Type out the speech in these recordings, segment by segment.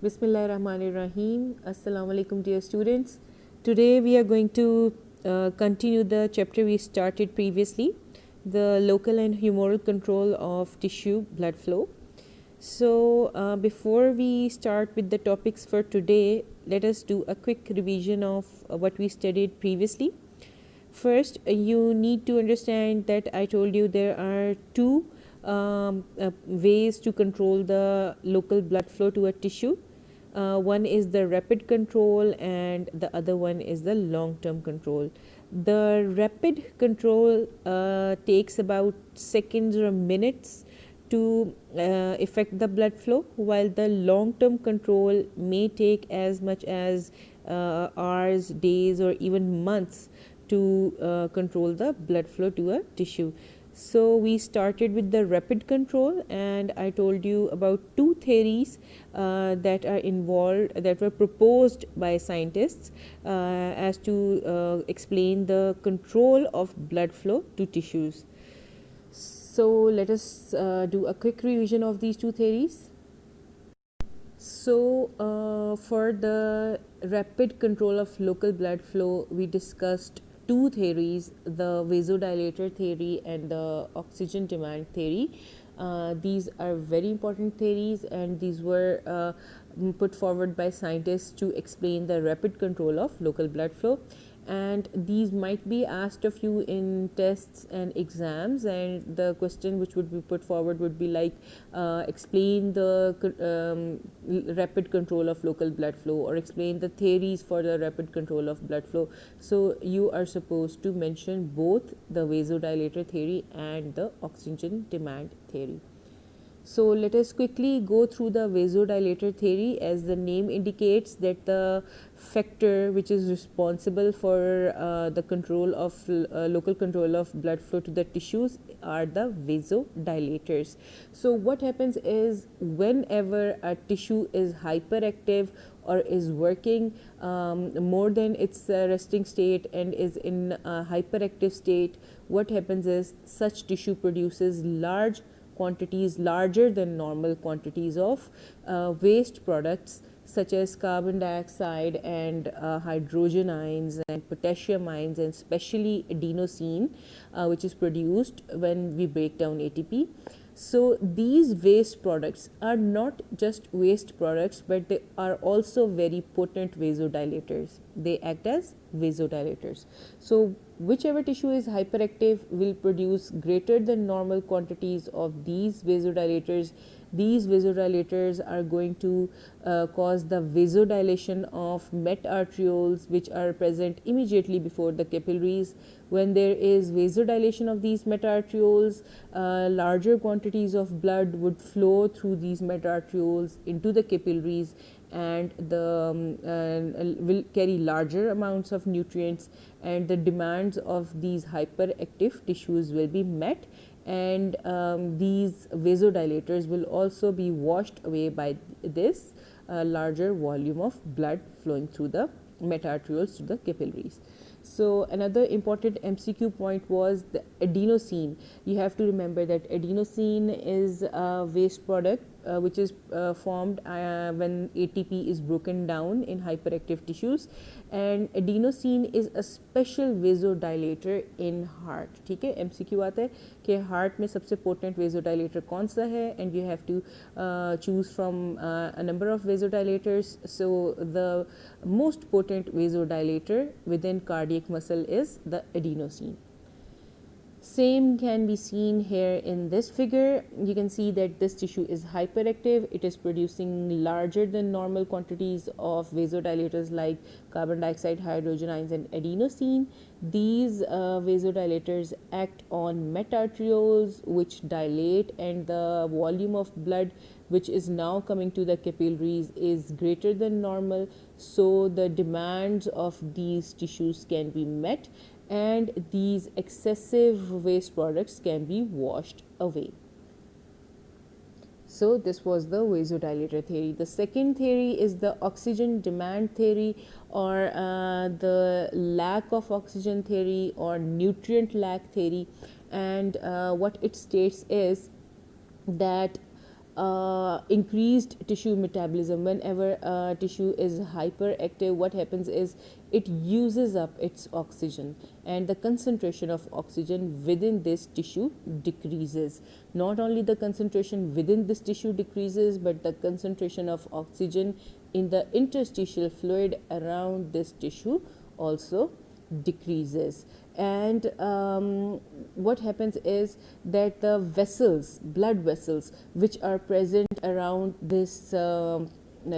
Bismillahirrahmanirrahim. Assalamu alaikum, dear students. Today we are going to continue the chapter we started previously, the local and humoral control of tissue blood flow. So before we start with the topics for today, let us do a quick revision of what we studied previously. First, you need to understand that I told you there are two ways to control the local blood flow to a tissue. One is the rapid control and the other one is the long-term control. The rapid control takes about seconds or minutes to affect the blood flow, while the long-term control may take as much as hours, days, or even months to control the blood flow to a tissue. So we started with the rapid control, and I told you about two theories that are involved, that were proposed by scientists as to explain the control of blood flow to tissues. So let us do a quick revision of these two theories. So for the rapid control of local blood flow, we discussed two theories, the vasodilator theory and the oxygen demand theory. These are very important theories, and these were put forward by scientists to explain the rapid control of local blood flow. And these might be asked of you in tests and exams, and the question which would be put forward would be like, explain the rapid control of local blood flow, or explain the theories for the rapid control of blood flow. So you are supposed to mention both the vasodilator theory and the oxygen demand theory. So let us quickly go through the vasodilator theory. As the name indicates, that the factor which is responsible for the control of local control of blood flow to the tissues are the vasodilators. So what happens is, whenever a tissue is hyperactive or is working more than its resting state and is in a hyperactive state, what happens is such tissue produces large quantities, larger than normal quantities of waste products such as carbon dioxide and hydrogen ions and potassium ions, and especially adenosine, which is produced when we break down ATP. So these waste products are not just waste products, but they are also very potent vasodilators. They act as vasodilators. So whichever tissue is hyperactive will produce greater than normal quantities of these vasodilators. These vasodilators are going to cause the vasodilation of metarterioles, which are present immediately before the capillaries. When there is vasodilation of these metarterioles, larger quantities of blood would flow through these metarterioles into the capillaries, and will carry larger amounts of nutrients, and the demands of these hyperactive tissues will be met, and these vasodilators will also be washed away by this larger volume of blood flowing through the metarterioles to the capillaries. So another important MCQ point was the adenosine. You have to remember that adenosine is a waste product which is formed when ATP is broken down in hyperactive tissues, and adenosine is a special vasodilator in heart. ठीक है, MCQ आता है कि heart में सबसे potent vasodilator कौन सा है, and you have to choose from a number of vasodilators. So the most potent vasodilator within cardiac muscle is the adenosine. Same can be seen here in this figure. You can see that this tissue is hyperactive. It is producing larger than normal quantities of vasodilators like carbon dioxide, hydrogen ions, and adenosine. These vasodilators act on metarterioles, which dilate, and the volume of blood which is now coming to the capillaries is greater than normal. So the demands of these tissues can be met, and these excessive waste products can be washed away. So this was the vasodilator theory. The second theory is the oxygen demand theory, or the lack of oxygen theory, or nutrient lack theory. And what it states is that increased tissue metabolism. Whenever tissue is hyperactive, what happens is it uses up its oxygen, and the concentration of oxygen within this tissue decreases. Not only the concentration within this tissue decreases, but the concentration of oxygen in the interstitial fluid around this tissue also decreases. And what happens is that the vessels, blood vessels, which are present around this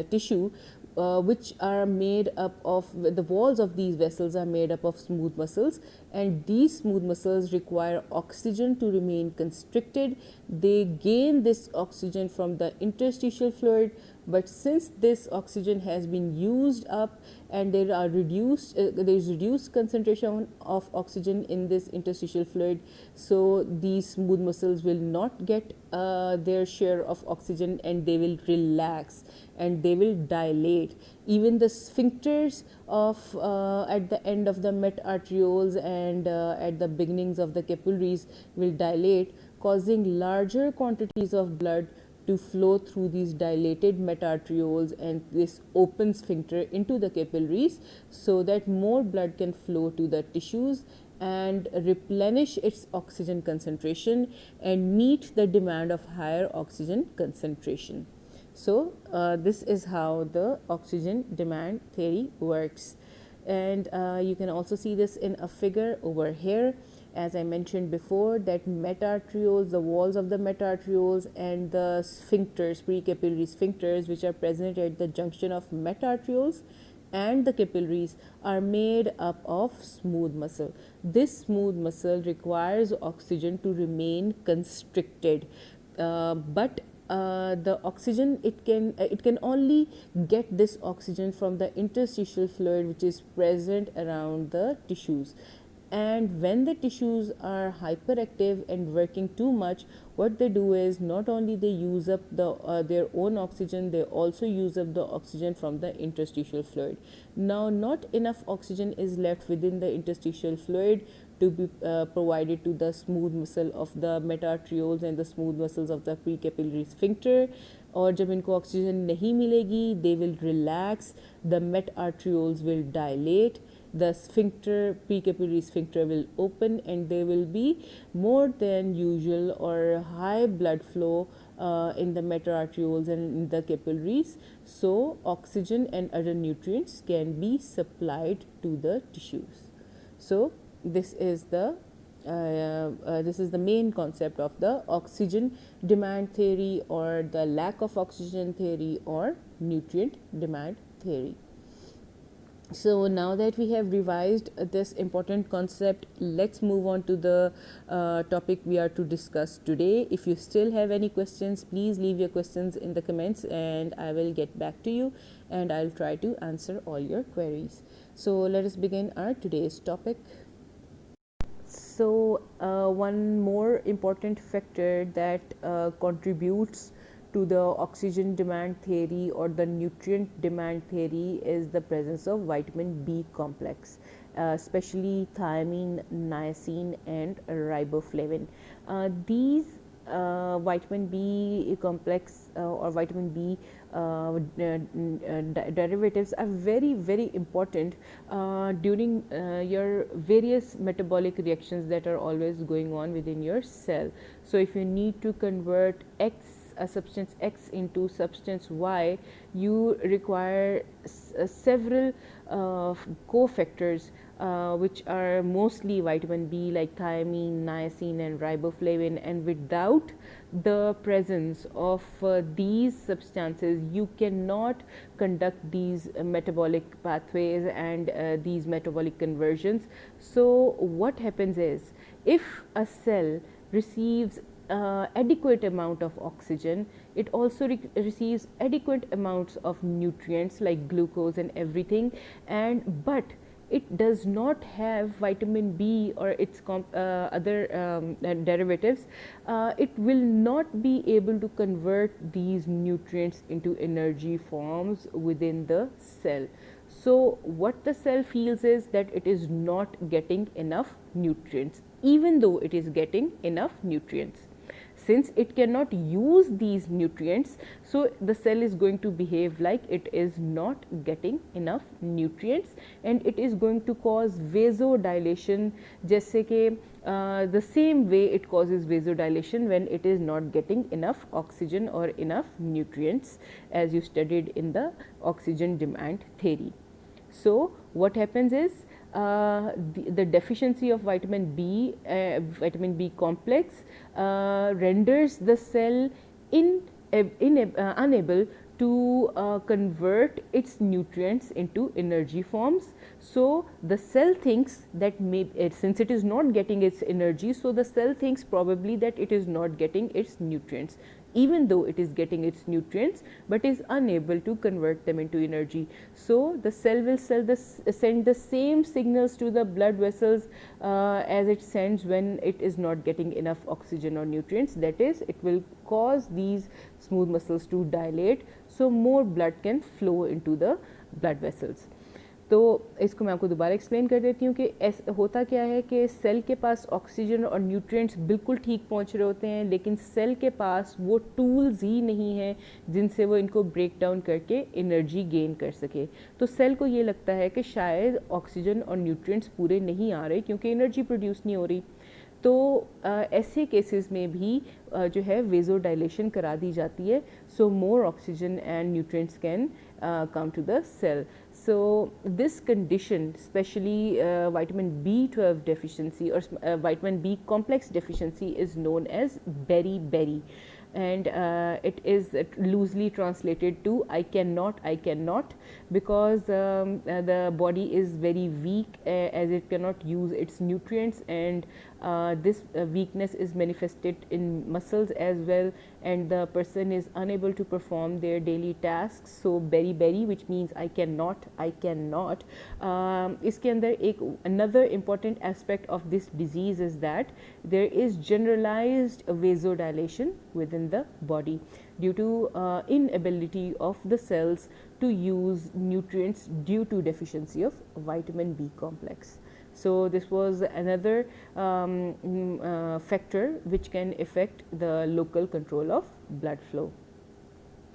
tissue, which are made up of, the walls of these vessels are made up of smooth muscles, and these smooth muscles require oxygen to remain constricted. They gain this oxygen from the interstitial fluid, but since this oxygen has been used up and there is reduced concentration of oxygen in this interstitial fluid, so these smooth muscles will not get their share of oxygen, and they will relax and they will dilate. Even the sphincters of at the end of the metarterioles and at the beginnings of the capillaries will dilate, causing larger quantities of blood to flow through these dilated metarterioles and this open sphincter into the capillaries, so that more blood can flow to the tissues and replenish its oxygen concentration and meet the demand of higher oxygen concentration. So this is how the oxygen demand theory works. And you can also see this in a figure over here. As I mentioned before, that metarterioles, the walls of the metarterioles and the sphincters, precapillary sphincters, which are present at the junction of metarterioles and the capillaries, are made up of smooth muscle. This smooth muscle requires oxygen to remain constricted, but the oxygen, it can only get this oxygen from the interstitial fluid which is present around the tissues. And when the tissues are hyperactive and working too much, what they do is not only they use up their own oxygen, they also use up the oxygen from the interstitial fluid. Now, not enough oxygen is left within the interstitial fluid to be provided to the smooth muscle of the metarterioles and the smooth muscles of the precapillary sphincter. और जब इनको oxygen नहीं मिलेगी, they will relax, the metarterioles will dilate, the sphincter, precapillary sphincter will open, and there will be more than usual or high blood flow in the metarterioles and in the capillaries, so oxygen and other nutrients can be supplied to the tissues. So this is the main concept of the oxygen demand theory, or the lack of oxygen theory, or nutrient demand theory. So now that we have revised this important concept, let's move on to the topic we are to discuss today. If you still have any questions, please leave your questions in the comments and I will get back to you, and I'll try to answer all your queries. So let us begin our today's topic. So one more important factor that contributes to the oxygen demand theory or the nutrient demand theory is the presence of vitamin B complex, especially thiamine, niacin and riboflavin. These vitamin B complex or vitamin B derivatives are very important during your various metabolic reactions that are always going on within your cell. So if you need to convert substance X into substance Y, you require several cofactors which are mostly vitamin B, like thiamine, niacin and riboflavin, and without the presence of these substances you cannot conduct these metabolic pathways and these metabolic conversions. So what happens is, if a cell receives adequate amount of oxygen, it also receives adequate amounts of nutrients like glucose and everything, and but it does not have vitamin B or its other derivatives, it will not be able to convert these nutrients into energy forms within the cell. So what the cell feels is that it is not getting enough nutrients, even though it is getting enough nutrients. since it cannot use these nutrients, so the cell is going to behave like it is not getting enough nutrients, and it is going to cause vasodilation, jaise ke the same way it causes vasodilation when it is not getting enough oxygen or enough nutrients, as you studied in the oxygen demand theory. So what happens is the deficiency of vitamin B complex renders the cell unable to convert its nutrients into energy forms. So the cell thinks that since it is not getting its energy, so the cell thinks probably that it is not getting its nutrients, even though it is getting its nutrients, but is unable to convert them into energy. So the cell will send the same signals to the blood vessels as it sends when it is not getting enough oxygen or nutrients. That is, it will cause these smooth muscles to dilate, so more blood can flow into the blood vessels. तो इसको मैं आपको दोबारा explain कर देती हूँ कि होता क्या है कि सेल के पास ऑक्सीजन और न्यूट्रिएंट्स बिल्कुल ठीक पहुँच रहे होते हैं, लेकिन सेल के पास वो टूल्स ही नहीं हैं जिनसे वो इनको ब्रेक डाउन करके एनर्जी गेन कर सके. तो सेल को ये लगता है कि शायद ऑक्सीजन और न्यूट्रिएंट्स पूरे नहीं आ रहे क्योंकि एनर्जी प्रोड्यूस नहीं हो रही. तो ऐसे केसेस में भी जो है वेजोडाइलेशन करा दी जाती है, so more oxygen and nutrients can come to the cell. So this condition, especially vitamin B12 deficiency or vitamin B complex deficiency, is known as beriberi, and it is loosely translated to I cannot, because the body is very weak as it cannot use its nutrients, and this weakness is manifested in muscles as well, and the person is unable to perform their daily tasks. So beriberi, which means I cannot. इसके अंदर एक another important aspect of this disease is that there is generalized vasodilation within the body due to inability of the cells to use nutrients due to deficiency of vitamin B complex. So this was another factor which can affect the local control of blood flow.